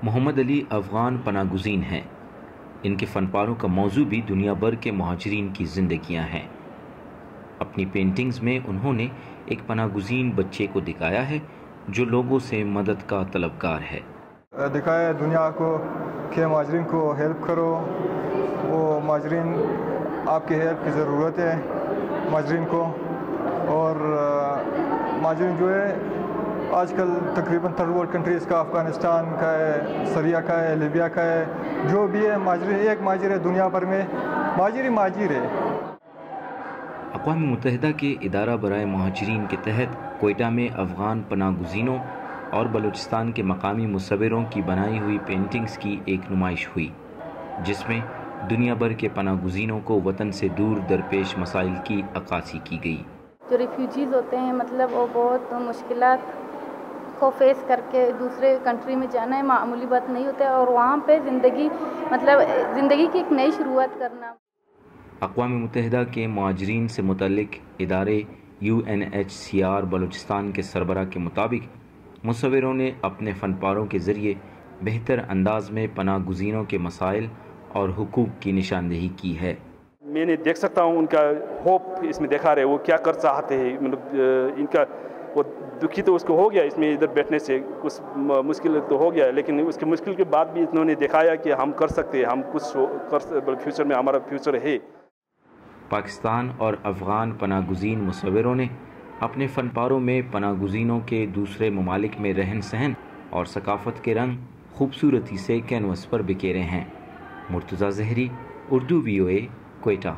محمد علی افغان پناہ گزین ہیں۔ ان کے فن پاروں کا موضوع بھی دنیا بھر کے مہاجرین کی زندگیاں ہیں۔ اپنی پینٹنگز میں انہوں نے ایک پناہ گزین بچے کو دکھایا ہے جو لوگوں سے مدد کا طلبگار ہے۔ دکھائے دنیا کو کہ مہاجرین کو ہیلپ کرو، وہ مہاجرین آپ کی ہیلپ کی ضرورت ہے مہاجرین کو، اور مہاجرین جو ہے آج کل تقریباً تھرڈ ورلڈ کنٹریز کا، افغانستان کا ہے، سریا کا ہے، لیبیا کا ہے، جو بھی ہے مہاجرین، ایک مہاجر ہے دنیا بھر میں، مہاجر ہی مہاجر ہے۔ اقوام متحدہ کے ادارہ برائے مہاجرین کے تحت کوئٹہ میں افغان پناہ گزینوں اور بلوچستان کے مقامی مصوروں کی بنائی ہوئی پینٹنگز کی ایک نمائش ہوئی، جس میں دنیا بھر کے پناہ گزینوں کو وطن سے دور درپیش مسائل کی عکاسی کی گئی۔ جو ریفیوجیز ہوتے ہیں وہ بہت مشکلات کو فیس کر کے دوسرے کنٹری میں جانا ہے معمولی بات نہیں ہوتا ہے، اور وہاں پہ زندگی کی ایک نئی شروعات کرنا۔ اقوام متحدہ کے مہاجرین سے متعلق ادارے UNHCR بلوچستان کے سربراہ کے مطابق مصوروں نے اپنے فن پاروں کے ذریعے بہتر انداز میں پناہ گزینوں کے مسائل اور حقوق کی نشاندہی کی ہے۔ میں نے دیکھ سکتا ہوں ان کا ہوپ اس میں دکھا رہے، وہ کیا کر چاہتے ہیں، ان کا وہ دکھی تو اس کو ہو گیا اس میں ادھر بیٹھنے سے، کچھ مشکل تو ہو گیا، لیکن اس کے مشکل کے بعد بھی انہوں نے دکھایا کہ ہم کر سکتے ہیں، ہم کچھ فیوچر میں ہمارا فیوچر ہے۔ پاکستان اور افغان پناہ گزین مصوروں نے اپنے فن پاروں میں پناہ گزینوں کے دوسرے ممالک میں رہن سہن اور ثقافت کے رنگ خوبصورتی سے کینوس پر بکھیرے ہیں۔ مرتضیٰ زہری، اردو VOA، کوئٹہ۔